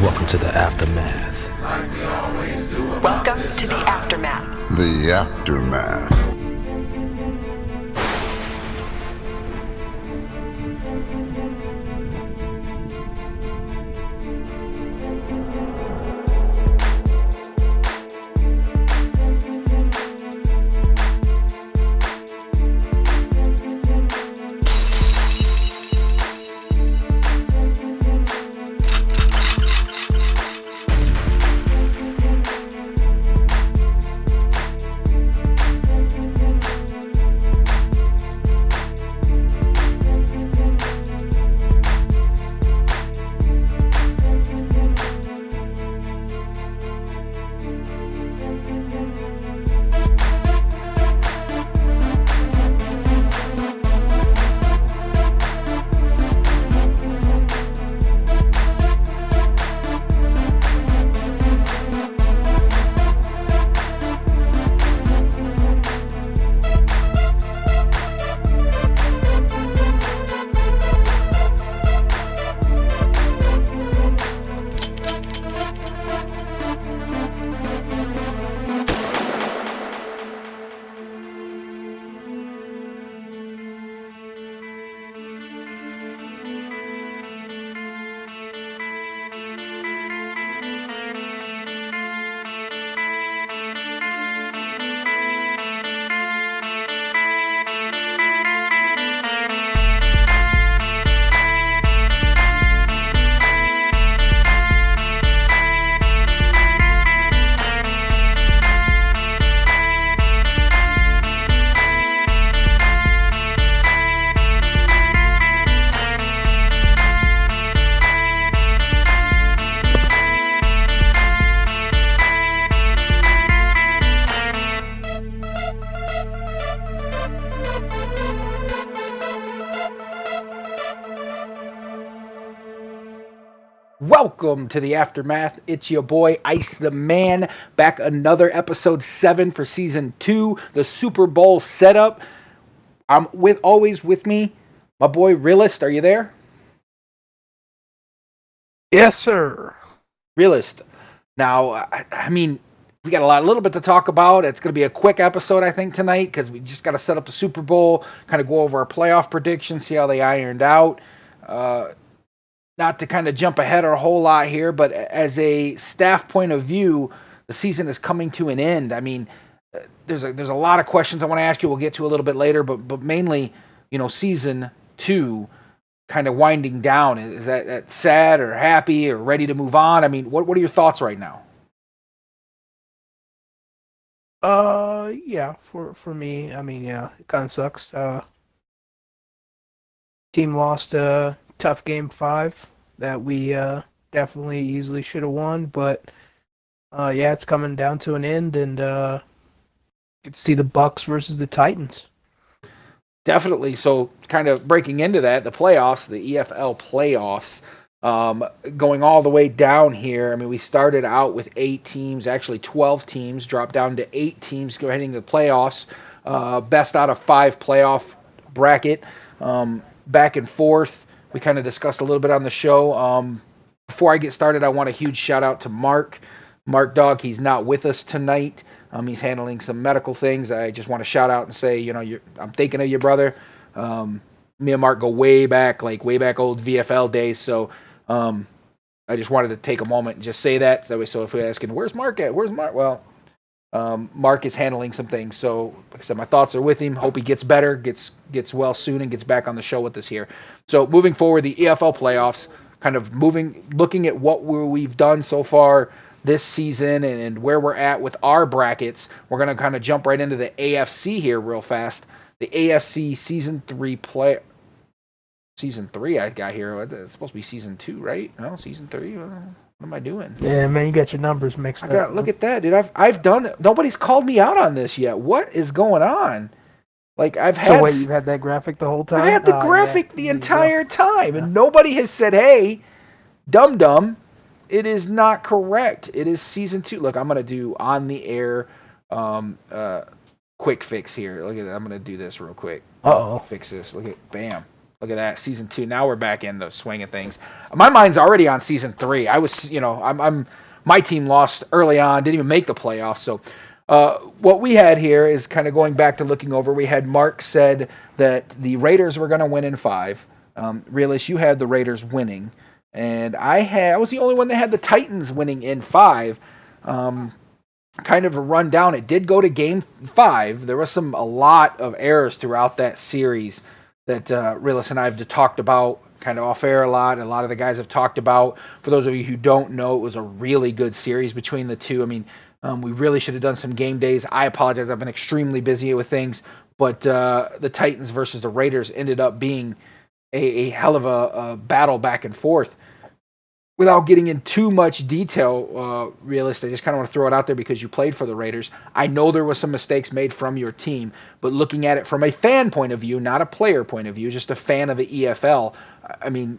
Welcome to the Aftermath. Welcome to the Aftermath. The Aftermath. Welcome to the Aftermath. It's your boy Ice the Man, back another episode 7 for season 2, the Super Bowl setup. I'm always with me, my boy Realist. Are you there? Yes, sir. Realist. Now, I mean, we got a little bit to talk about. It's going to be a quick episode, I think, tonight, because we just got to set up the Super Bowl, kind of go over our playoff predictions, see how they ironed out. Not to kind of jump ahead a whole lot here, but as a staff point of view, the season is coming to an end. I mean, there's a lot of questions I want to ask you. We'll get to a little bit later, but mainly, season 2 kind of winding down. Is that sad or happy or ready to move on? I mean, what are your thoughts right now? Yeah, for me, I mean, yeah, it kind of sucks. Team lost a tough game 5 that we definitely easily should have won, but yeah, it's coming down to an end, and get to see the Bucks versus the Titans. Definitely. So, kind of breaking into that, the playoffs, the EFL playoffs, going all the way down here. I mean, we started out with 8 teams, actually 12 teams, dropped down to 8 teams heading into the playoffs. Best out of 5 playoff bracket, back and forth. We kind of discussed a little bit on the show. Before I get started, I want a huge shout out to Mark. Mark Dog, he's not with us tonight. He's handling some medical things. I just want to shout out and say, I'm thinking of you, brother. Me and Mark go way back old VFL days. So I just wanted to take a moment and just say that. So if we're asking, where's Mark at? Where's Mark? Well, Mark is handling some things. So, like I said, my thoughts are with him. Hope he gets better, gets well soon, and gets back on the show with us here. So, moving forward, the EFL playoffs, kind of looking at what we've done so far this season and where we're at with our brackets. We're going to kind of jump right into the AFC here real fast. The AFC Season 3 Season 3 I got here. It's supposed to be Season 2, right? No, Season 3? What am I doing? Yeah, man, you got your numbers mixed up. Look at that, dude. I've done. Nobody's called me out on this yet. What is going on? Like I've had. So wait, you've had that graphic the whole time? I had the graphic the entire time, and nobody has said, "Hey, dum, it is not correct. It is Season 2." Look, I'm gonna do on the air, quick fix here. Look at that. I'm gonna do this real quick. Uh-oh. Fix this. Look at bam. Look at that, season 2. Now we're back in the swing of things. My mind's already on season 3. I was, my team lost early on, didn't even make the playoffs. So what we had here is kind of going back to looking over. We had Mark said that the Raiders were going to win in 5. Realist, you had the Raiders winning, and I was the only one that had the Titans winning in 5. Kind of a rundown. It did go to game 5. There was a lot of errors throughout that series that Realist and I have talked about kind of off air a lot. A lot of the guys have talked about. For those of you who don't know, it was a really good series between the two. I mean, we really should have done some game days. I apologize. I've been extremely busy with things. But the Titans versus the Raiders ended up being a hell of a battle back and forth. Without getting in too much detail, Realist, I just kind of want to throw it out there because you played for the Raiders. I know there was some mistakes made from your team, but looking at it from a fan point of view, not a player point of view, just a fan of the EFL, I mean,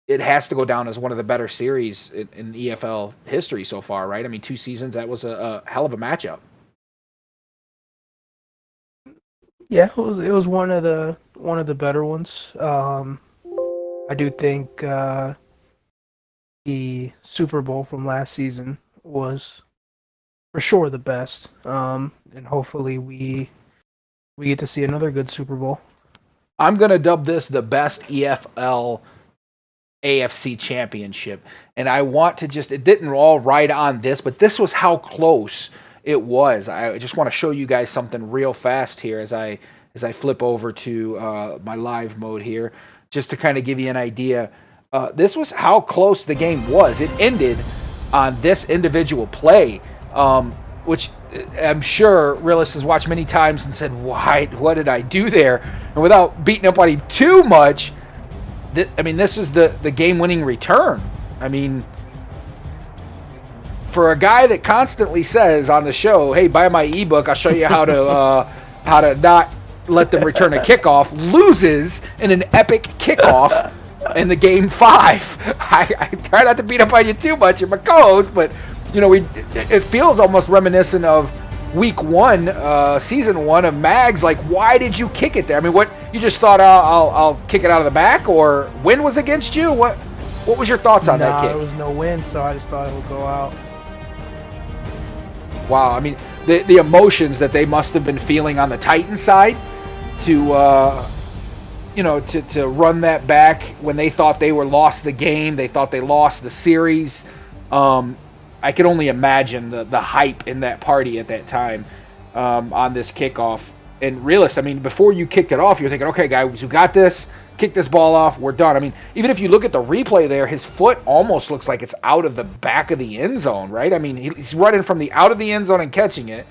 it has to go down as one of the better series in EFL history so far, right? I mean, 2 seasons, that was a hell of a matchup. Yeah, it was one of the better ones. I do think the Super Bowl from last season was for sure the best, and hopefully we get to see another good Super Bowl. I'm gonna dub this the best EFL AFC championship, and I want to it didn't all ride on this, but this was how close it was. I just want to show you guys something real fast here as I flip over to my live mode here, just to kind of give you an idea. This was how close the game was. It ended on this individual play, which I'm sure Realist has watched many times and said, "Why? What did I do there?" And without beating up on him too much, this was the game-winning return. I mean, for a guy that constantly says on the show, "Hey, buy my ebook. I'll show you how to not let them return a kickoff," loses in an epic kickoff. In the game 5, I try not to beat up on you too much, you're my co-host, but it feels almost reminiscent of week 1, season 1 of Mags. Like, why did you kick it there? I mean, what, you just thought I'll kick it out of the back, or wind was against you? What was your thoughts on that kick? There was no wind, so I just thought it would go out. Wow, I mean, the emotions that they must have been feeling on the Titans side to run that back when they thought they were lost the game, they thought they lost the series. I could only imagine the hype in that party at that time on this kickoff. And Realist, I mean, before you kicked it off, you're thinking, okay, guys, we got this. Kick this ball off. We're done. I mean, even if you look at the replay there, his foot almost looks like it's out of the back of the end zone, right? I mean, he's running from the out of the end zone and catching it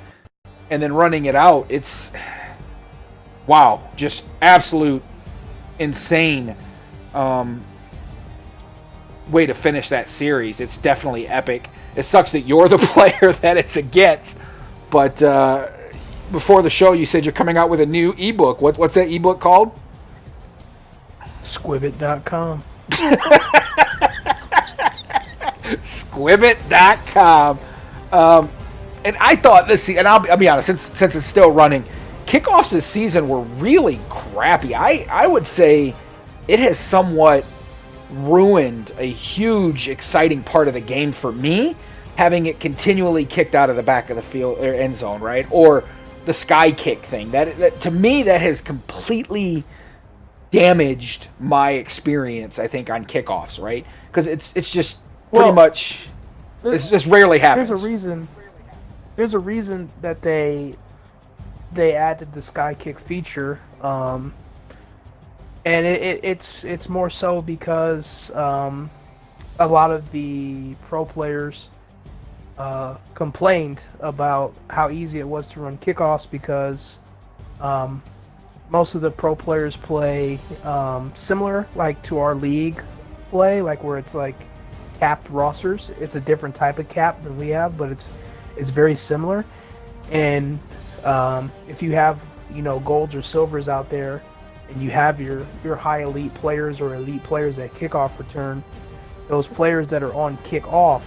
and then running it out. It's, wow, just absolute insane way to finish that series. It's definitely epic. It sucks that you're the player that it's against, but before the show you said you're coming out with a new ebook. What's that ebook called? Squibbit.com. Squibbit.com. And I thought this, and I'll be honest, since it's still running, kickoffs this season were really crappy. I would say it has somewhat ruined a huge, exciting part of the game for me, having it continually kicked out of the back of the field or end zone, right? Or the sky kick thing. That to me, that has completely damaged my experience, I think, on kickoffs, right? Because it's just pretty much, it's just rarely happens. There's a reason that they added the sky kick feature, and it's more so because a lot of the pro players complained about how easy it was to run kickoffs because most of the pro players play similar, like to our league play, like where it's like capped rosters. It's a different type of cap than we have, but it's very similar. And if you have golds or silvers out there, and you have your high elite players or elite players at kickoff return, those players that are on kickoff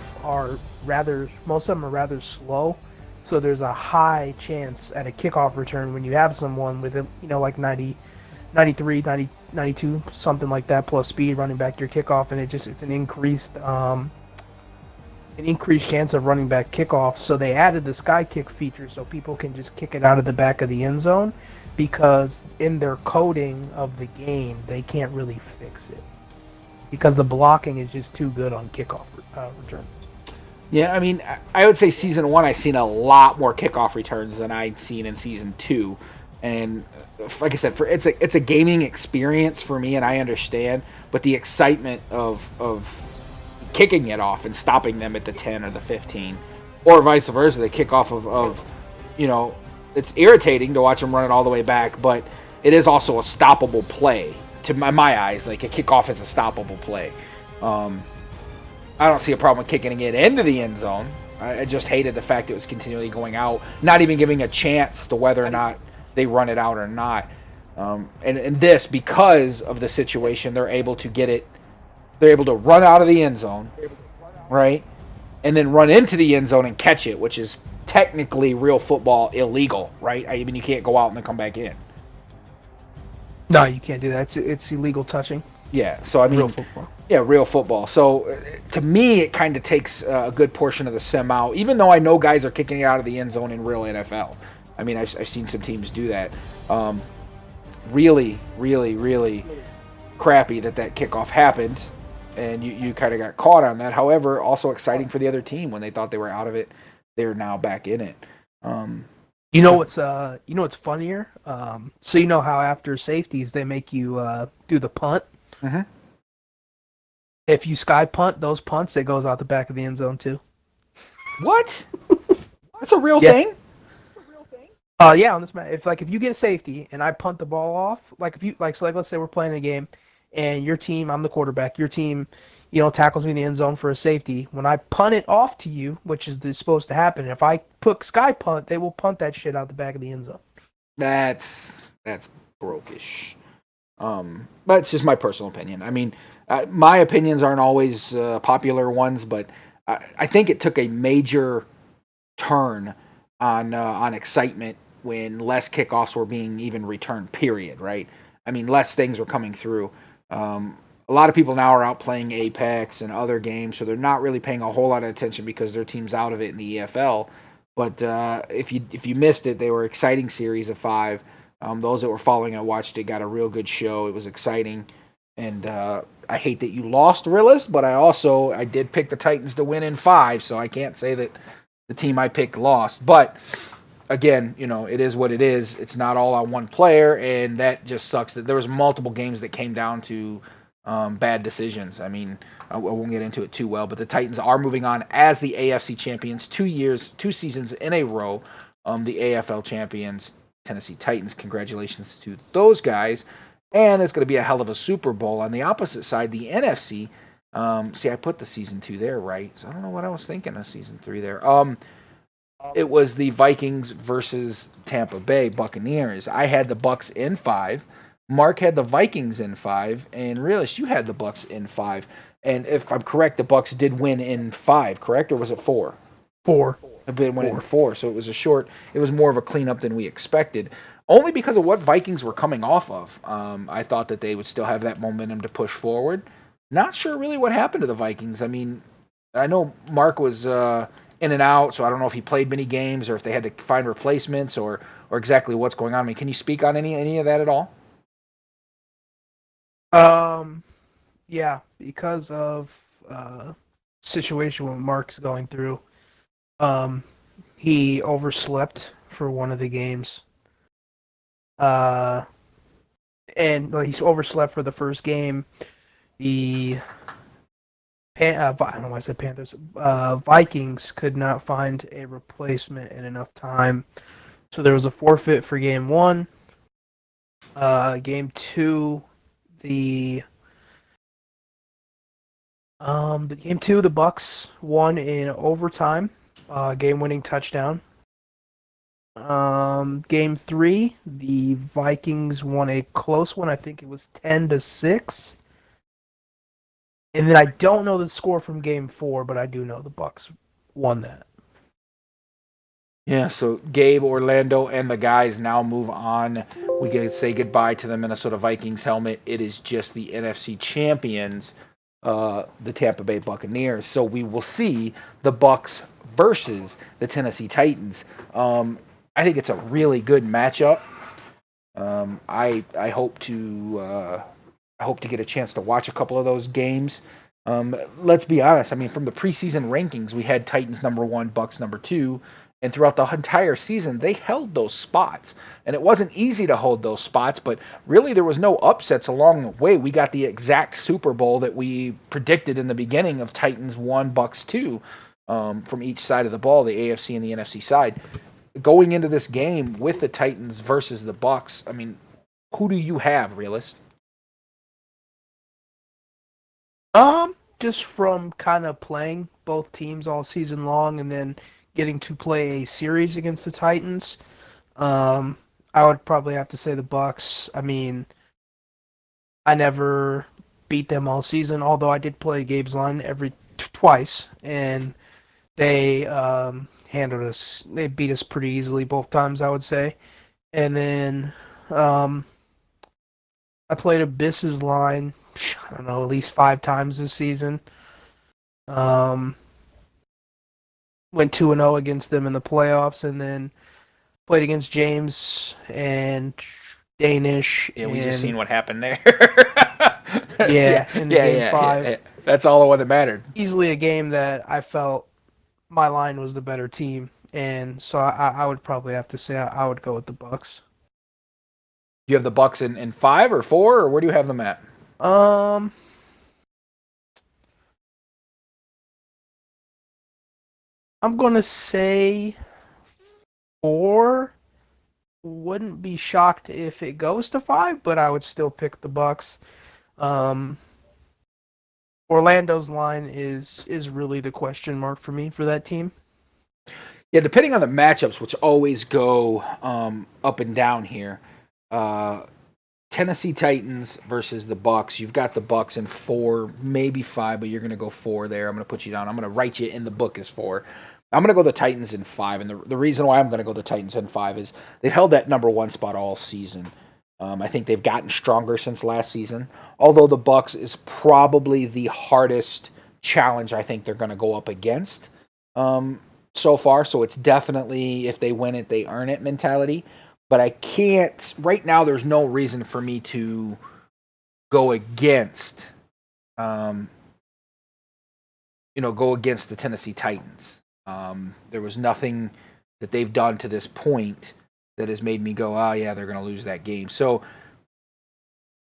most of them are rather slow. So there's a high chance at a kickoff return when you have someone with like 90 93, 90, 92, something like that, plus speed running back your kickoff, and it's an increased chance of running back kickoff. So they added the sky kick feature so people can just kick it out of the back of the end zone, because in their coding of the game they can't really fix it because the blocking is just too good on kickoff returns. Yeah, I mean, I would say season 1 I've seen a lot more kickoff returns than I'd seen in season 2, and like I said, it's a gaming experience for me, and I understand, but the excitement of kicking it off and stopping them at the 10 or the 15, or vice versa, the kickoff of it's irritating to watch them run it all the way back, but it is also a stoppable play to my eyes. Like, a kickoff is a stoppable play. I don't see a problem with kicking it into the end zone. I just hated the fact it was continually going out, not even giving a chance to whether or not they run it out or not. And this, because of the situation, they're able to get it. They're able to run out of the end zone, right, and then run into the end zone and catch it, which is technically real football illegal, right? I mean, you can't go out and then come back in. No, you can't do that. It's illegal touching. Yeah, so I mean, real football. Yeah, real football. So to me, it kind of takes a good portion of the sim out, even though I know guys are kicking it out of the end zone in real NFL. I mean, I've seen some teams do that. Really, really, really crappy that kickoff happened, and you kind of got caught on that. However, also exciting for the other team when they thought they were out of it, they're now back in it. You know what's funnier? So you know how after safeties they make you do the punt. Mm-hmm. If you sky punt those punts, it goes out the back of the end zone too. What? That's a real thing? Yeah, on this match, if you get a safety and I punt the ball off, let's say we're playing a game, and your team, I'm the quarterback, your team, tackles me in the end zone for a safety. When I punt it off to you, which is supposed to happen, if I put sky punt, they will punt that shit out the back of the end zone. That's brokish. But it's just my personal opinion. I mean, my opinions aren't always popular ones, but I think it took a major turn on excitement when less kickoffs were being even returned, period, right? I mean, less things were coming through. A lot of people now are out playing Apex and other games, so they're not really paying a whole lot of attention because their team's out of it in the EFL. But if you missed it, they were exciting series of 5. Those that were following it, watched it, got a real good show. It was exciting. And I hate that you lost, Realist, but I did pick the Titans to win in 5, so I can't say that the team I picked lost. But again, it is what it is. It's not all on one player, and that just sucks. That there was multiple games that came down to bad decisions. I mean, I won't get into it too well, but the Titans are moving on as the AFC champions, 2 seasons in a row. The AFL champions, Tennessee Titans. Congratulations to those guys. And it's going to be a hell of a Super Bowl. On the opposite side, the NFC. See, I put the season 2 there, right? So I don't know what I was thinking of season 3 there. It was the Vikings versus Tampa Bay Buccaneers. I had the Bucs in 5. Mark had the Vikings in 5, and Realist, you had the Bucs in 5. And if I'm correct, the Bucs did win in 5, correct, or was it 4? 4. It went in 4, so it was more of a cleanup than we expected. Only because of what Vikings were coming off of. I thought that they would still have that momentum to push forward. Not sure really what happened to the Vikings. I mean, I know Mark was in and out, so I don't know if he played many games or if they had to find replacements or exactly what's going on. I mean, can you speak on any of that at all? Yeah, because of situation what Mark's going through. He overslept for one of the games. And he's overslept for the first game. I don't know why I said Panthers. Vikings could not find a replacement in enough time, so there was a forfeit for game 1. Game 2, the Bucs won in overtime, game-winning touchdown. Game 3, the Vikings won a close one. I think it was 10-6. And then I don't know the score from game 4, but I do know the Bucs won that. Yeah, so Gabe, Orlando, and the guys now move on. We can say goodbye to the Minnesota Vikings helmet. It is just the NFC champions, the Tampa Bay Buccaneers. So we will see the Bucks versus the Tennessee Titans. I think it's a really good matchup. I hope to get a chance to watch a couple of those games. Let's be honest. I mean, from the preseason rankings, we had Titans number one, Bucks number two, and throughout the entire season, they held those spots. And it wasn't easy to hold those spots, but really there was no upsets along the way. We got the exact Super Bowl that we predicted in the beginning of Titans one, Bucks two, from each side of the ball, the AFC and the NFC side. Going into this game with the Titans versus the Bucks, I mean, who do you have, realist? Just from kind of playing both teams all season long and then getting to play a series against the Titans, I would probably have to say the Bucks. I mean, I never beat them all season, although I did play Gabe's line twice, and they handled us. They beat us pretty easily both times, I would say. And then I played Abyss's line, I don't know, at least 5 times this season. Went 2-0 against them in the playoffs, and then played against James and Danish. Yeah, we just seen what happened there. In game 5. Yeah. That's all the one that mattered. Easily a game that I felt my line was the better team, and so I would probably have to say I would go with the Bucks. Do you have the Bucks in 5 or 4, or where do you have them at? I'm gonna say 4. Wouldn't be shocked if it goes to 5, but I would still pick the Bucks. Orlando's line is really the question mark for me for that team. Yeah, depending on the matchups, which always go up and down here. Tennessee Titans versus the Bucks. You've got the Bucks in 4, maybe 5, but you're going to go 4 there. I'm going to put you down. I'm going to write you in the book as 4. I'm going to go the Titans in 5, and the reason why I'm going to go the Titans in 5 is they've held that number 1 spot all season. I think they've gotten stronger since last season, although the Bucks is probably the hardest challenge I think they're going to go up against so far. So it's definitely, if they win it, they earn it mentality. But I can't, right now there's no reason for me to go against, go against the Tennessee Titans. There was nothing that they've done to this point that has made me go, oh yeah, they're going to lose that game. So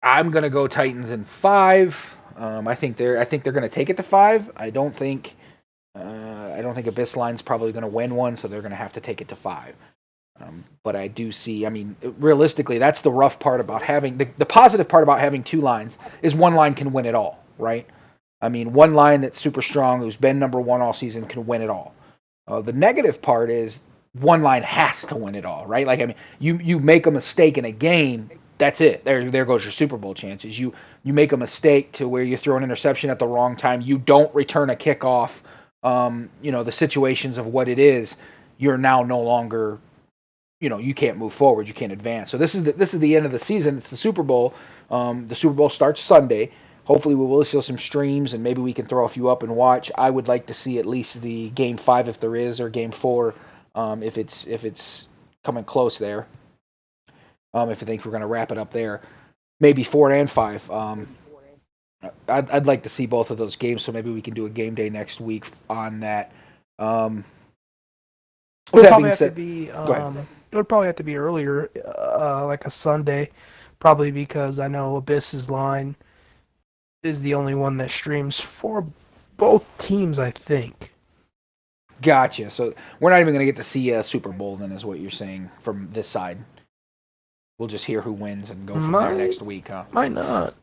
I'm going to go Titans in 5. I think they're going to take it to 5. I don't think Abyss Line's probably going to win one, so they're going to have to take it to 5. But I do see, I mean, realistically, that's the rough part about having, the positive part about having 2 lines is one line can win it all, right? I mean, one line that's super strong, who's been number 1 all season, can win it all. The negative part is one line has to win it all, right? Like, I mean, you make a mistake in a game, that's it. There goes your Super Bowl chances. You make a mistake to where you throw an interception at the wrong time, you don't return a kickoff, the situations of what it is, you're now no longer, you can't move forward, you can't advance. So this is the end of the season. It's the Super Bowl. The Super Bowl starts Sunday. Hopefully we will see some streams and maybe we can throw a few up and watch. I would like to see at least the game 5 if there is, or game 4 if it's coming close there. If I think we're going to wrap it up there, maybe 4 and 5. I'd like to see both of those games, so maybe we can do a game day next week on that. It would probably have to be. It would probably have to be earlier, like a Sunday, probably because I know Abyss's line is the only one that streams for both teams, I think. Gotcha. So we're not even going to get to see a Super Bowl then, is what you're saying from this side. We'll just hear who wins and go from there next week, huh? Might not.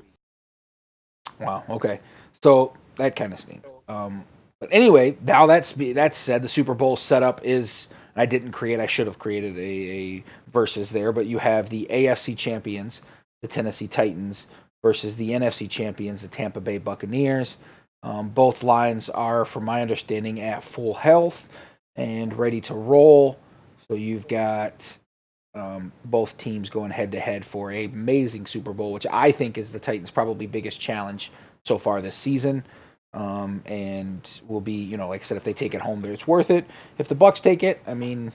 Wow. Okay. So that kind of stinks. But anyway, now that said, the Super Bowl setup is. I should have created a versus there, but you have the AFC champions, the Tennessee Titans, versus the NFC champions, the Tampa Bay Buccaneers. Both lines are, from my understanding, at full health and ready to roll. So you've got both teams going head to head for a amazing Super Bowl, which I think is the Titans' probably biggest challenge so far this season. And will be, like I said, if they take it home there, it's worth it. If the Bucks take it, I mean,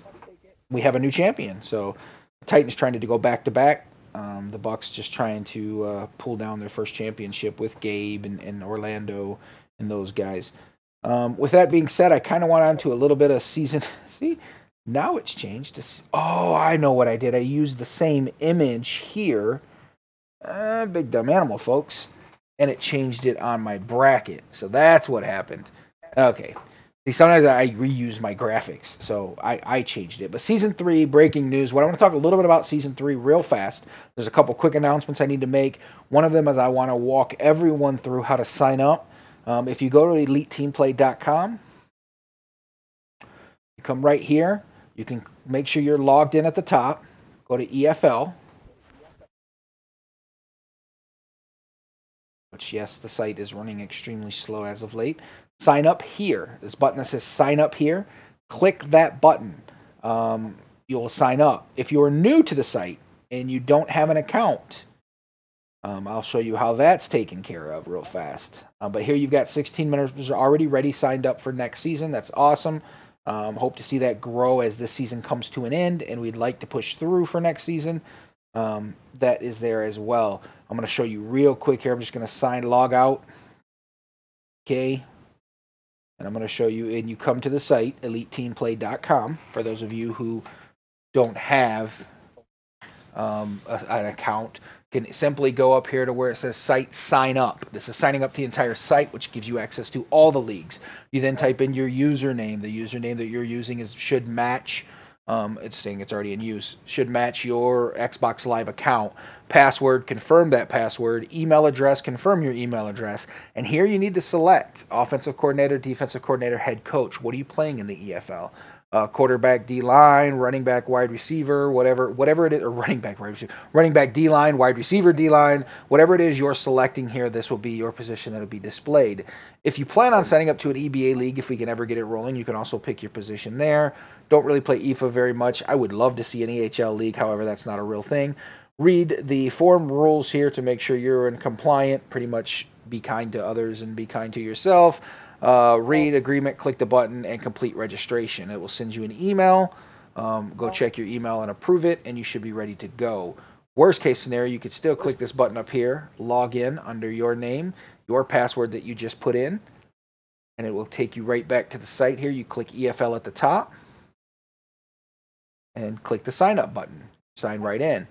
we have a new champion. So the Titans trying to go back to back. The Bucks just trying to pull down their first championship with Gabe and Orlando and those guys. With that being said, I kind of went on to a little bit of season. See, now it's changed. Oh, I know what I did. I used the same image here. Big dumb animal, folks. And it changed it on my bracket. So that's what happened. Okay. See, sometimes I reuse my graphics. So I changed it. But Season 3, breaking news. What I want to talk a little bit about Season 3 real fast. There's a couple quick announcements I need to make. One of them is I want to walk everyone through how to sign up. If you go to Eliteteamplay.com, you come right here. You can make sure you're logged in at the top. Go to EFL. Which, yes, the site is running extremely slow as of late. Sign up here. This button that says sign up here. Click that button. You'll sign up. If you're new to the site and you don't have an account, I'll show you how that's taken care of real fast. But here you've got 16 members already ready, signed up for next season. That's awesome. Hope to see that grow as this season comes to an end, and we'd like to push through for next season. That is there as well. I'm going to show you real quick here. I'm just going to log out. Okay. And I'm going to show you, and you come to the site, eliteteamplay.com, for those of you who don't have an account. Can simply go up here to where it says site sign up. This is signing up the entire site, which gives you access to all the leagues. You then type in your username. The username that you're using should match. It's saying it's already in use. Should match your Xbox Live account. Password, confirm that password. Email address, confirm your email address. And here you need to select offensive coordinator, defensive coordinator, head coach. What are you playing in the EFL? Quarterback, D-line, running back, wide receiver, whatever it is, or running back, wide receiver, running back, D-line, wide receiver, D-line, whatever it is you're selecting here, this will be your position that will be displayed. If you plan on signing up to an EBA league, if we can ever get it rolling, you can also pick your position there. Don't really play EFA very much. I would love to see an EHL league, however, that's not a real thing. Read the forum rules here to make sure you're in compliant. Pretty much be kind to others and be kind to yourself. Read agreement, click the button, and complete registration. It will send you an email. Go check your email and approve it, and you should be ready to go. Worst case scenario, you could still click this button up here, log in under your name, your password that you just put in, and it will take you right back to the site here. You click EFL at the top, and click the sign up button. Sign right in.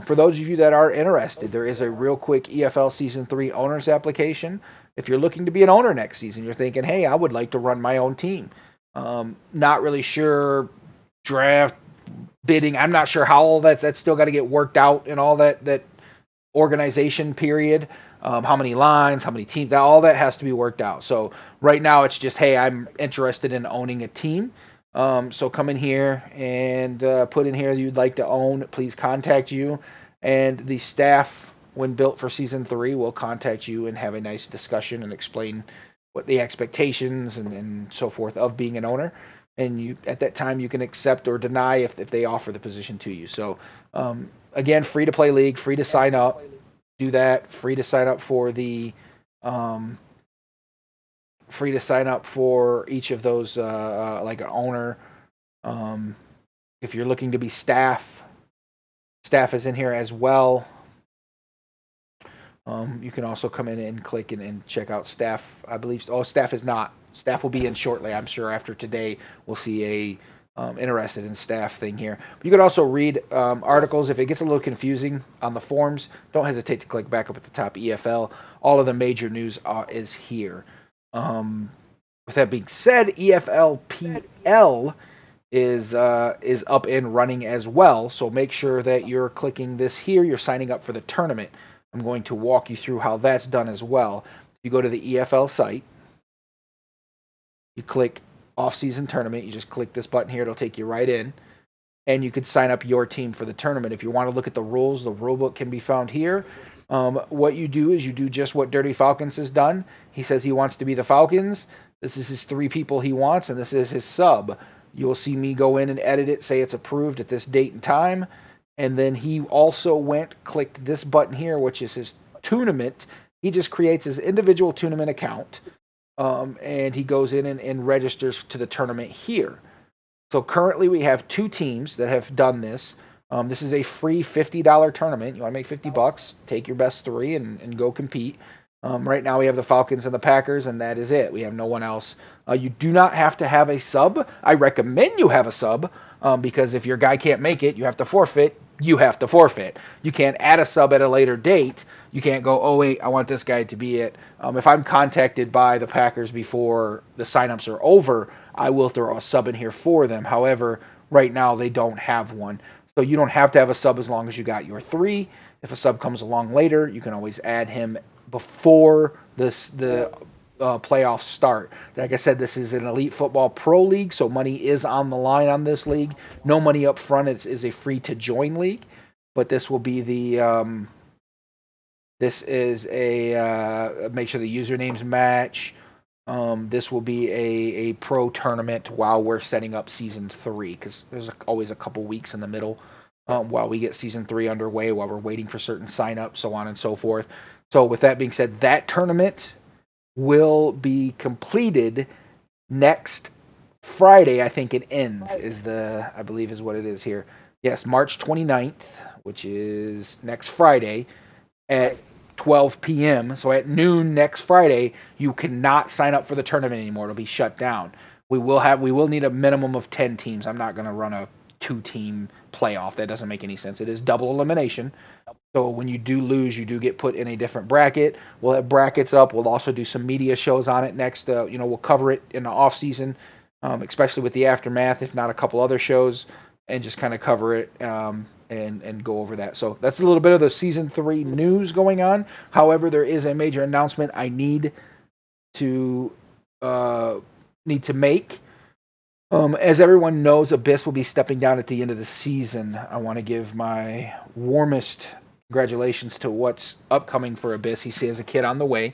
For those of you that are interested, there is a real quick EFL Season 3 owners application. If you're looking to be an owner next season, you're thinking, hey, I would like to run my own team. Not really sure, draft, bidding, I'm not sure how all that's still got to get worked out and all that organization period. How many lines, how many teams, all that has to be worked out. So right now it's just, hey, I'm interested in owning a team. So come in here and put in here you'd like to own. Please contact you. And the staff, when built for Season 3, will contact you and have a nice discussion and explain what the expectations and so forth of being an owner. And you at that time you can accept or deny if they offer the position to you. So again, free to play league, free to sign up. Do that. Free to sign up for the free to sign up for each of those like an owner. If you're looking to be staff is in here as well. You can also come in and click and check out staff. I believe staff is not. Staff will be in shortly. I'm sure after today we'll see a interested in staff thing here. But you can also read articles. If it gets a little confusing on the forums, don't hesitate to click back up at the top EFL. All of the major news is here. With that being said, EFLPL is up and running as well. So make sure that you're clicking this here. You're signing up for the tournament. I'm going to walk you through how that's done as well. You go to the EFL site. You click off-season tournament. You just click this button here. It'll take you right in. And you can sign up your team for the tournament. If you want to look at the rules, the rule book can be found here. What you do is you do just what Dirty Falcons has done. He says he wants to be the Falcons. This is his 3 people he wants, and this is his sub. You will see me go in and edit it, say it's approved at this date and time. And then he also clicked this button here, which is his tournament. He just creates his individual tournament account, and he goes in and registers to the tournament here. So currently we have 2 teams that have done this. This is a free $50 tournament. You want to make $50, take your best 3 and go compete. Right now we have the Falcons and the Packers, and that is it. We have no one else. You do not have to have a sub. I recommend you have a sub, because if your guy can't make it, you have to forfeit. You have to forfeit. You can't add a sub at a later date. You can't go, oh, wait, I want this guy to be it. If I'm contacted by the Packers before the signups are over, I will throw a sub in here for them. However, right now they don't have one. So you don't have to have a sub as long as you got your 3. If a sub comes along later, you can always add him before the playoffs start. Like I said, this is an Elite Football Pro League, so money is on the line on this league. No money up front. It is a free-to-join league, but this will be the this is a make sure the usernames match. This will be a pro tournament while we're setting up Season 3, because there's always a couple weeks in the middle while we get Season 3 underway, while we're waiting for certain sign-ups, so on and so forth. So with that being said, that tournament will be completed next Friday. I think it ends, I believe is what it is here. Yes, March 29th, which is next Friday at 12 p.m. So at noon next Friday, you cannot sign up for the tournament anymore. It'll be shut down. We will need a minimum of 10 teams. I'm not going to run a 2-team playoff. That doesn't make any sense. It is double elimination. So when you do lose, you do get put in a different bracket. We'll have brackets up. We'll also do some media shows on it next. We'll cover it in the off season, especially with the aftermath, if not a couple other shows, and just kind of cover it and go over that. So that's a little bit of the Season 3 news going on. However, there is a major announcement I need to make. As everyone knows, Abyss will be stepping down at the end of the season. I want to give my warmest congratulations to what's upcoming for Abyss. He has a kid on the way,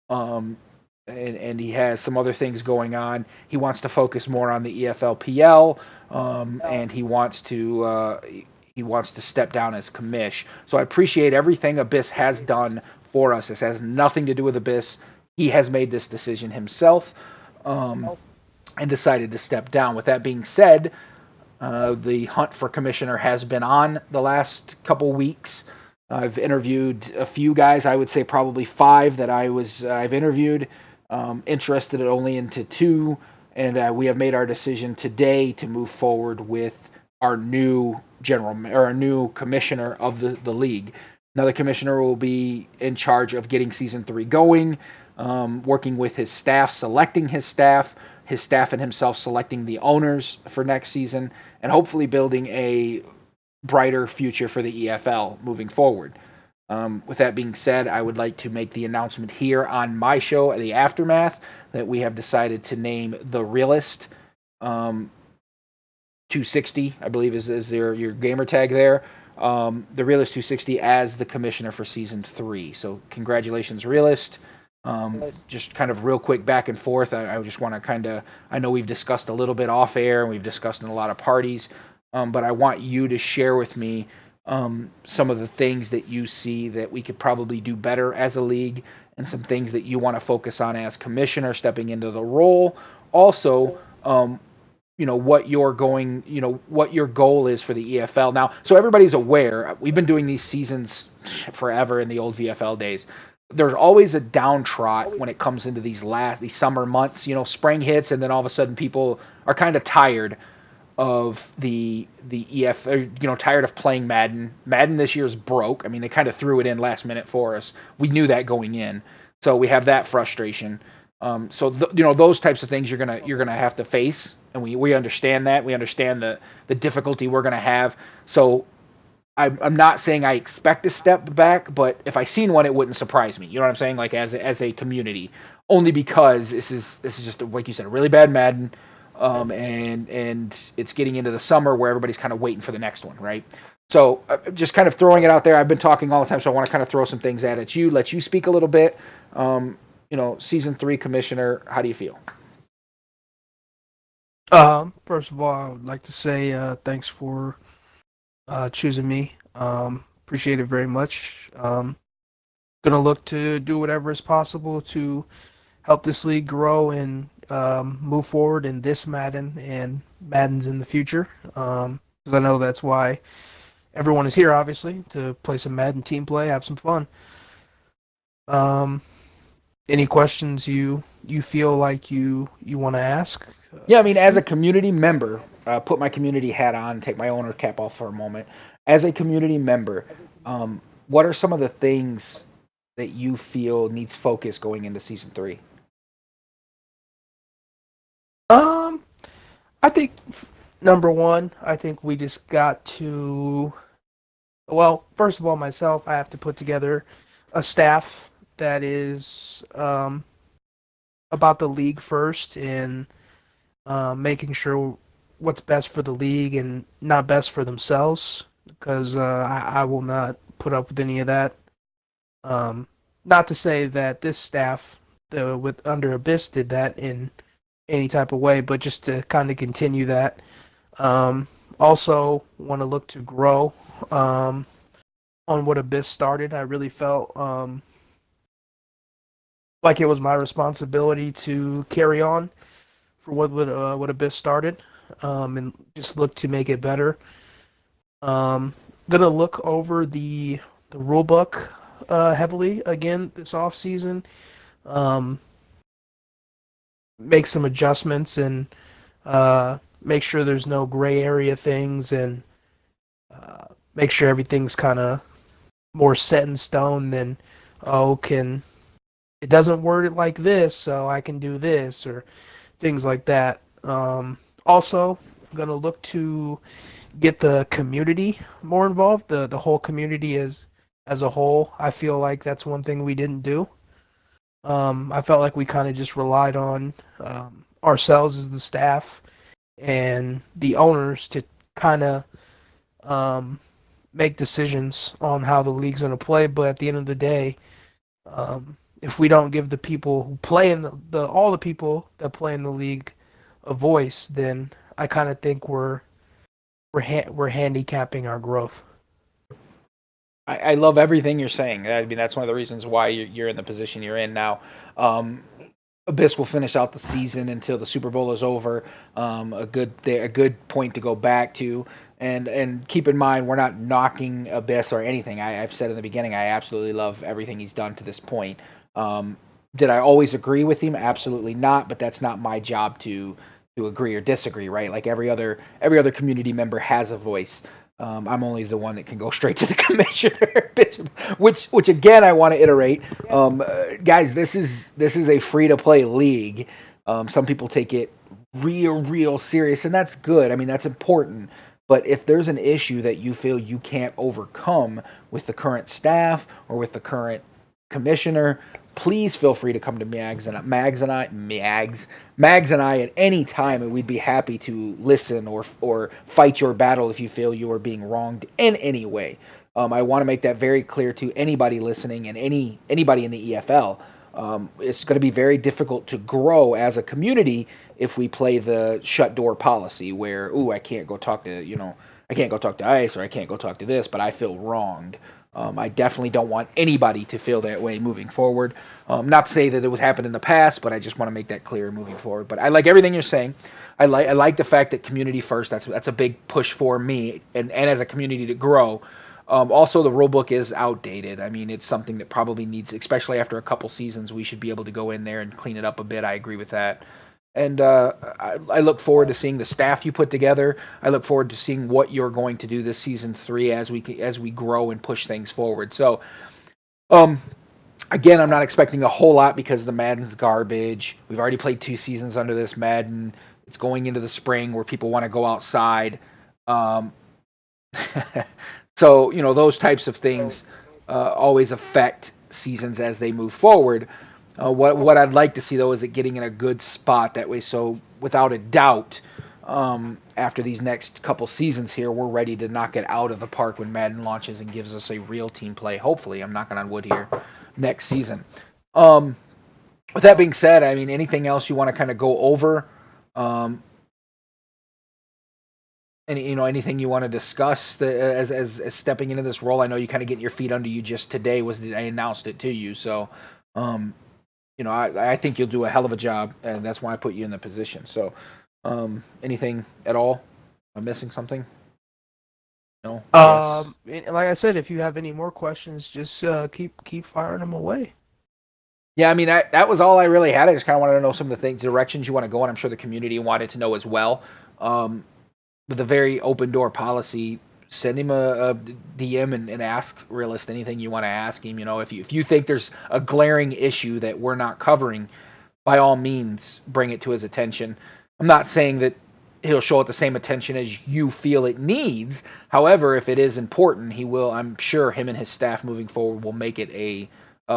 and he has some other things going on. He wants to focus more on the EFLPL, and he wants to step down as commish. So I appreciate everything Abyss has done for us. This has nothing to do with Abyss. He has made this decision himself. And decided to step down. With that being said, the hunt for commissioner has been on the last couple weeks. I've interviewed a few guys. I would say probably 5 that I've interviewed. Interested only into 2, and we have made our decision today to move forward with our new commissioner of the league. Now the commissioner will be in charge of getting Season 3 going, working with his staff, selecting his staff and himself selecting the owners for next season, and hopefully building a brighter future for the EFL moving forward. With that being said, I would like to make the announcement here on my show, The Aftermath, that we have decided to name The Realist 260, I believe is your gamer tag there. The Realist 260 as the commissioner for Season 3. So congratulations, Realist. Just kind of real quick back and forth. I just want to I know we've discussed a little bit off air and we've discussed in a lot of parties, but I want you to share with me some of the things that you see that we could probably do better as a league, and some things that you want to focus on as commissioner stepping into the role. Also, what your goal is for the EFL now. So everybody's aware, we've been doing these seasons forever in the old VFL days. There's always a downtrot when it comes into these summer months. Spring hits, and then all of a sudden people are kind of tired of the EF, tired of playing Madden. Madden this year is broke. I mean, they kind of threw it in last minute for us. We knew that going in, so we have that frustration. Those types of things you're gonna have to face, and we understand that. We understand the difficulty we're gonna have. So I'm not saying I expect a step back, but if I seen one, it wouldn't surprise me. You know what I'm saying? Like as a community, only because this is just like you said, a really bad Madden, and it's getting into the summer where everybody's kind of waiting for the next one, right? So just kind of throwing it out there. I've been talking all the time, so I want to kind of throw some things at you, let you speak a little bit. Season 3 commissioner, how do you feel? First of all, I would like to say thanks for choosing me. Appreciate it very much. Gonna look to do whatever is possible to help this league grow and move forward in this Madden and Maddens in the future. Because I know that's why everyone is here, obviously, to play some Madden team play, have some fun. Um, any questions you feel like you want to ask? Yeah, I mean, as a community member, put my community hat on, take my owner cap off for a moment. As a community member, what are some of the things that you feel needs focus going into season three? Um, I think number one, I think we just got to. Well, first of all, myself, I have to put together a staff that is about the league first and making sure what's best for the league and not best for themselves because I will not put up with any of that. Um, Not to say that this staff with under Abyss did that in any type of way, but just to kind of continue that. Um, Also, want to look to grow on what Abyss started. I really felt like it was my responsibility to carry on for what Abyss started, and just look to make it better. Um, Gonna look over the rule book heavily again this off season. Um, make some adjustments and make sure there's no gray area things and make sure everything's kind of more set in stone than can it doesn't word it like this, so I can do this or things like that. Also, I'm gonna look to get the community more involved. The whole community as a whole. I feel like that's one thing we didn't do. I felt like we kind of just relied on ourselves as the staff and the owners to kind of um, make decisions on how the league's going to play. But at the end of the day, if we don't give the people who play in the all the people that play in the league a voice, then I kind of think we're handicapping our growth. I love everything you're saying. I mean, that's one of the reasons why you're in the position you're in now. Um, Abyss will finish out the season until the Super Bowl is over. A good point to go back to, and keep in mind we're not knocking Abyss or anything. I've said in the beginning I absolutely love everything he's done to this point. Um, did I always agree with him? Absolutely not. But that's not my job to agree or disagree, right? Like every other community member has a voice. I'm only the one that can go straight to the commissioner, which again I want to iterate, guys. This is a free to play league. Some people take it real serious, and that's good. I mean that's important. But if there's an issue that you feel you can't overcome with the current staff or with the current commissioner, please feel free to come to Mags and I at any time, and we'd be happy to listen or fight your battle if you feel you are being wronged in any way. I want to make that very clear to anybody listening and anybody in the EFL. It's going to be very difficult to grow as a community if we play the shut door policy, where I can't go talk to I can't go talk to ICE or I can't go talk to this, but I feel wronged. I definitely don't want anybody to feel that way moving forward. Not to say that it was happened in the past, but I just want to make that clear moving forward. But I like everything you're saying. I like the fact that community first. That's a big push for me and as a community to grow. Also, the rule book is outdated. I mean, it's something that probably needs, especially after a couple seasons, we should be able to go in there and clean it up a bit. I agree with that. And I look forward to seeing the staff you put together. I look forward to seeing what you're going to do this season three as we grow and push things forward. So, um, again, I'm not expecting a whole lot because the Madden's garbage. We've already played 2 seasons under this Madden. It's going into the spring where people want to go outside. Um, so those types of things always affect seasons as they move forward. What I'd like to see though is it getting in a good spot that way. So without a doubt, after these next couple seasons here, we're ready to knock it out of the park when Madden launches and gives us a real team play. Hopefully, I'm knocking on wood here, next season. Um, with that being said, I mean anything else you want to kind of go over? Um, anything you want to discuss as stepping into this role? I know you kind of getting your feet under you just today I announced it to you. So, I think you'll do a hell of a job, and that's why I put you in the position. So, anything at all? I'm missing something? No? Yes? Like I said, if you have any more questions, just keep firing them away. Yeah, I mean, that was all I really had. I just kind of wanted to know some of the directions you want to go, and I'm sure the community wanted to know as well. With a very open door policy, send him a DM and ask Realist anything you want to ask him. If you think there's a glaring issue that we're not covering, by all means, bring it to his attention. I'm not saying that he'll show it the same attention as you feel it needs. However, if it is important, he will. I'm sure him and his staff moving forward will make it a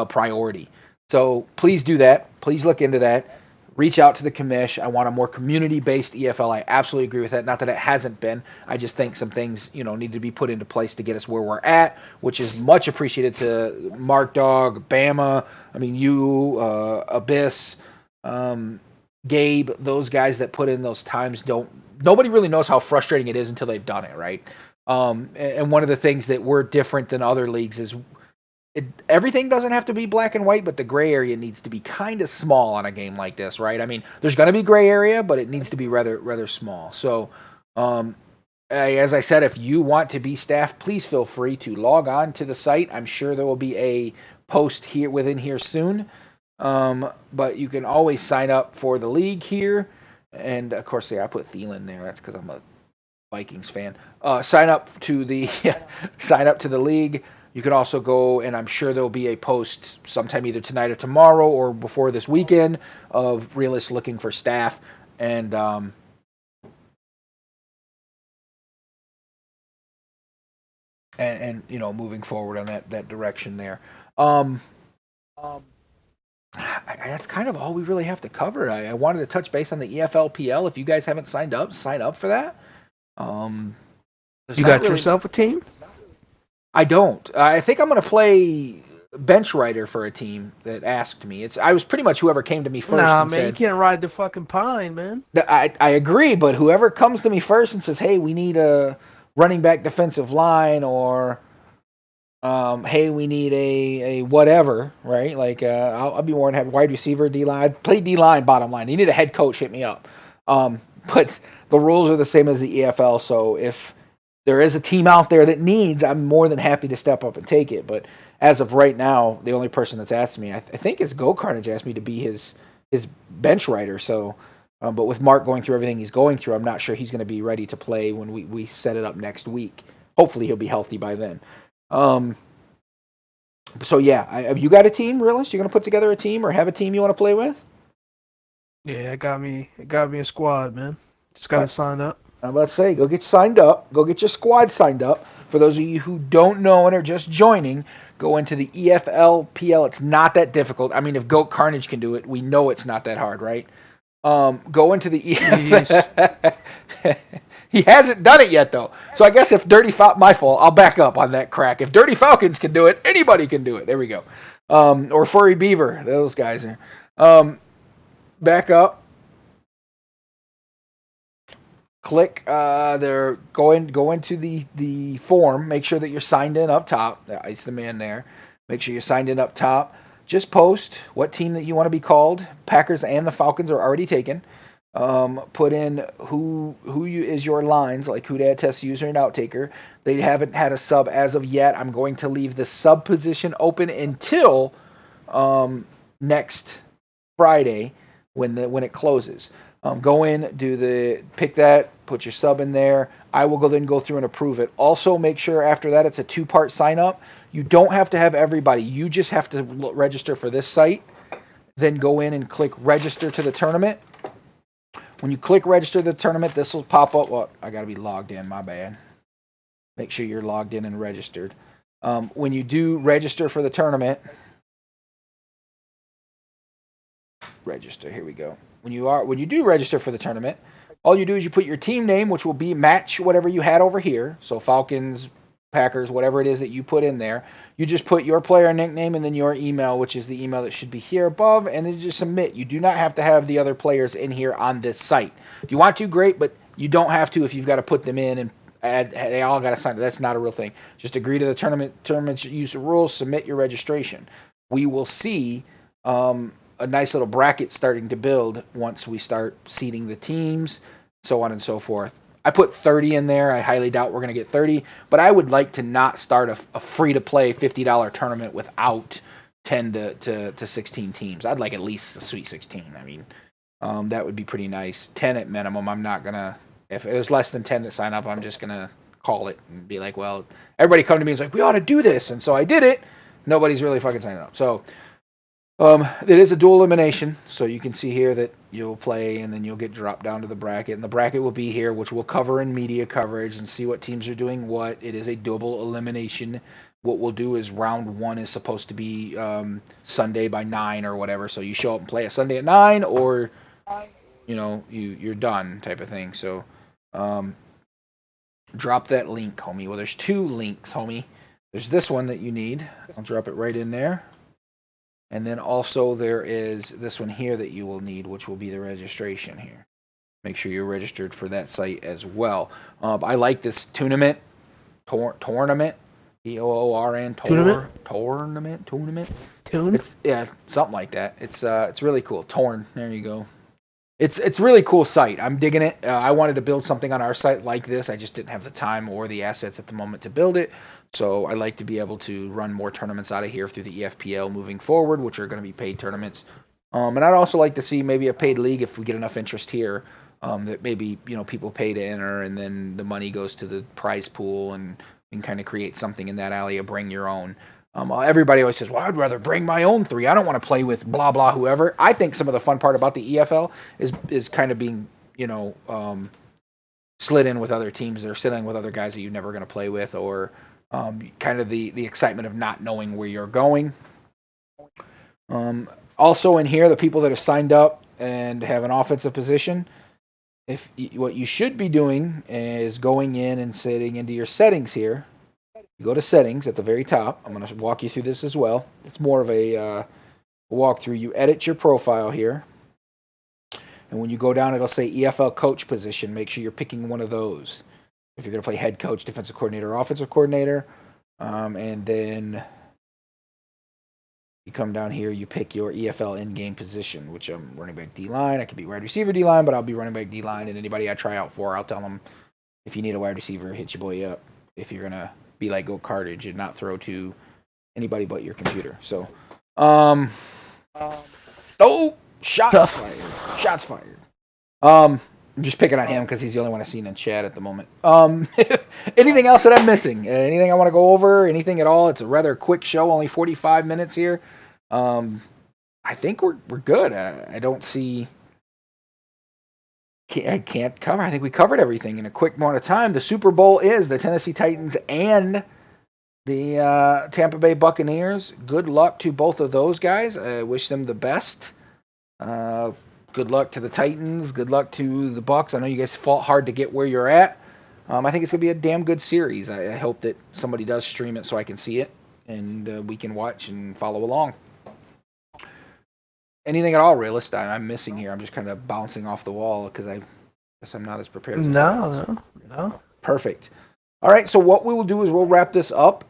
priority. So please do that. Please look into that. Reach out to the commish. I want a more community-based EFL. I absolutely agree with that. Not that it hasn't been. I just think some things, need to be put into place to get us where we're at, which is much appreciated to Mark Dog, Bama, you, Abyss, Gabe, those guys that put in those times nobody really knows how frustrating it is until they've done it, right? And one of the things that we're different than other leagues is everything doesn't have to be black and white, but the gray area needs to be kind of small on a game like this, right? There's going to be gray area, but it needs to be rather small. So, as I said, if you want to be staff, please feel free to log on to the site. I'm sure there will be a post within here soon. But you can always sign up for the league here. And of course, I put Thielen there. That's because I'm a Vikings fan. Sign up to the league. You can also go, and I'm sure there'll be a post sometime either tonight or tomorrow or before this weekend of Realists looking for staff, and moving forward on that direction there. That's kind of all we really have to cover. I wanted to touch base on the EFLPL. If you guys haven't signed up, sign up for that. You got yourself a team? I don't. I think I'm going to play bench rider for a team that asked me. I was pretty much whoever came to me first. Nah, man, you can't ride the fucking pine, man. I agree, but whoever comes to me first and says, "Hey, we need a running back defensive line," or "Hey, we need a whatever," right? Like I'll be more than happy. Wide receiver, D-line. I'd play D-line. Bottom line, you need a head coach. Hit me up. But the rules are the same as the EFL, so if there is a team out there that needs, I'm more than happy to step up and take it. But as of right now, the only person that's asked me, I think is Go Carnage asked me to be his bench rider. So, but with Mark going through everything he's going through, I'm not sure he's going to be ready to play when we set it up next week. Hopefully he'll be healthy by then. So yeah, you got a team, Realist? You're going to put together a team or have a team you want to play with? Yeah, it got me a squad, man. Just got to sign up. I'm about to say, go get signed up. Go get your squad signed up. For those of you who don't know and are just joining, go into the EFLPL. It's not that difficult. If Goat Carnage can do it, we know it's not that hard, right? Go into the EFL. He hasn't done it yet, though. So I guess if my fault, I'll back up on that crack. If Dirty Falcons can do it, anybody can do it. There we go. Or Furry Beaver. Those guys are. Back up. Click there. Go into the form. Make sure that you're signed in up top. Ice the man there. Make sure you're signed in up top. Just post what team that you want to be called. Packers and the Falcons are already taken. Put in who is your lines, like who dat test user and outtaker. They haven't had a sub as of yet. I'm going to leave the sub position open until next Friday when it closes. Go in, pick that, put your sub in there. I will go through and approve it. Also, make sure after that it's a 2-part sign up. You don't have to have everybody. You just have to register for this site. Then go in and click register to the tournament. When you click register to the tournament, this will pop up. Well, I got to be logged in. My bad. Make sure you're logged in and registered. When you do register for the tournament, register. Here we go. When you do register for the tournament, all you do is you put your team name, which will be match whatever you had over here. So Falcons, Packers, whatever it is that you put in there. You just put your player nickname and then your email, which is the email that should be here above, and then just submit. You do not have to have the other players in here on this site. If you want to, great, but You don't have to if you've got to put them in and add. They all got to sign it. That's not a real thing. Just agree to the tournament's use of rules. Submit your registration. We will see a nice little bracket starting to build once we start seeding the teams, so on and so forth. I put 30 in there. I highly doubt we're going to get 30, but I would like to not start a free-to-play $50 tournament without 10 to 16 teams. I'd like at least a Sweet 16. I mean, that would be pretty nice. 10 at minimum. I'm not going to, if there's less than 10 that sign up, I'm just going to call it and be like, well, everybody come to me and is like, we ought to do this. And so I did it. Nobody's really fucking signing up. So it is a dual elimination, so you can see here that you'll play and then you'll get dropped down to the bracket, and the bracket will be here, which we'll cover in media coverage and see what teams are doing what. It is a double elimination. What we'll do is round 1 is supposed to be Sunday by 9 or whatever, so you show up and play a Sunday at 9, or you're done type of thing. So drop that link, homie. Well, there's 2 links, homie. There's this one that you need. I'll drop it right in there. And then also there is this one here that you will need, which will be the registration here. Make sure you're registered for that site as well. I like this tournament. Tournament. Toorn. Tournament. Yeah, something like that. It's really cool. Torn. There you go. It's really cool site. I'm digging it. I wanted to build something on our site like this. I just didn't have the time or the assets at the moment to build it. So I like to be able to run more tournaments out of here through the EFPL moving forward, which are going to be paid tournaments. And I'd also like to see maybe a paid league if we get enough interest here, that maybe people pay to enter and then the money goes to the prize pool, and we can kind of create something in that alley of bring your own. Everybody always says, well, I'd rather bring my own 3. I don't want to play with blah, blah, whoever. I think some of the fun part about the EFL is kind of being, slid in with other teams that are sitting with other guys that you're never going to play with, or kind of the excitement of not knowing where you're going. Also in here, the people that have signed up and have an offensive position, what you should be doing is going in and setting into your settings here. You go to settings at the very top. I'm going to walk you through this as well. It's more of a walkthrough. You edit your profile here. And when you go down, it'll say EFL coach position. Make sure you're picking one of those. If you're going to play head coach, defensive coordinator, offensive coordinator. And then you come down here, you pick your EFL in-game position, which I'm running back D-line. I could be wide receiver D-line, but I'll be running back D-line. And anybody I try out for, I'll tell them, if you need a wide receiver, hit your boy up. If you're going to be like Go Cartage and not throw to anybody but your computer. So, shots fired. I'm just picking on him because he's the only one I've seen in chat at the moment. Anything else that I'm missing? Anything I want to go over? Anything at all? It's a rather quick show, only 45 minutes here. I think we're good. I don't see. I can't cover. I think we covered everything in a quick amount of time. The Super Bowl is the Tennessee Titans and the Tampa Bay Buccaneers. Good luck to both of those guys. I wish them the best. Good luck to the Titans. Good luck to the Bucs. I know you guys fought hard to get where you're at. I think it's going to be a damn good series. I hope that somebody does stream it so I can see it and we can watch and follow along. Anything at all, Realist, I'm missing here? I'm just kind of bouncing off the wall because I guess I'm not as prepared as No. Perfect. All right, so what we will do is we'll wrap this up.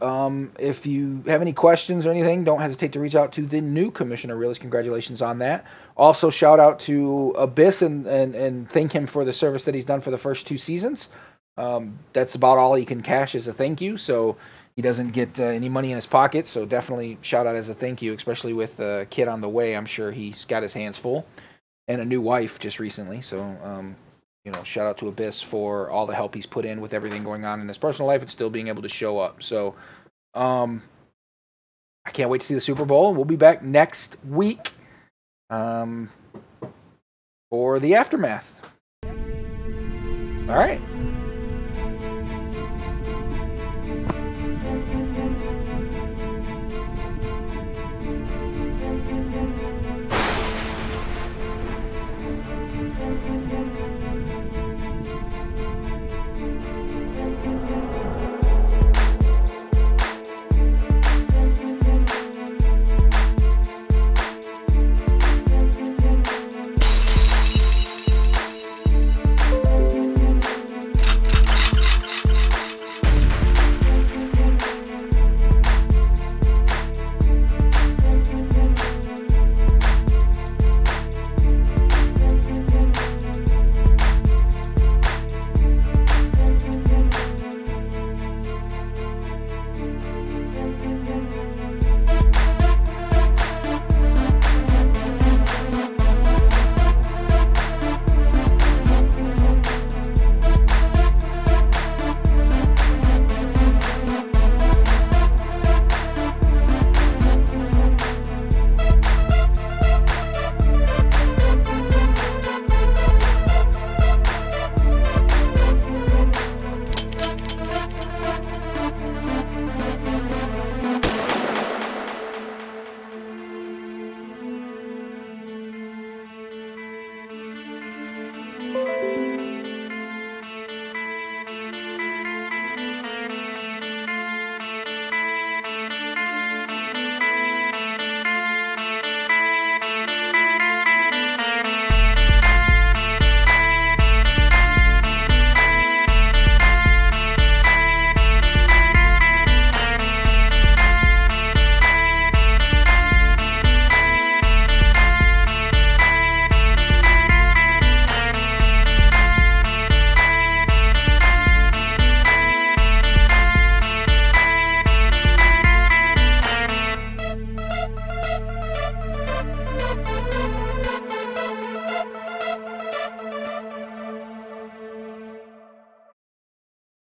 If you have any questions or anything, don't hesitate to reach out to the new commissioner. Realist, congratulations on that. Also, shout out to Abyss and thank him for the service that he's done for the first 2 seasons. That's about all he can cash as a thank you, so he doesn't get any money in his pocket. So definitely shout out as a thank you, especially with a kid on the way. I'm sure he's got his hands full, and a new wife just recently. So shout out to Abyss for all the help he's put in with everything going on in his personal life and still being able to show up. So I can't wait to see the Super Bowl. We'll be back next week for the aftermath. All right.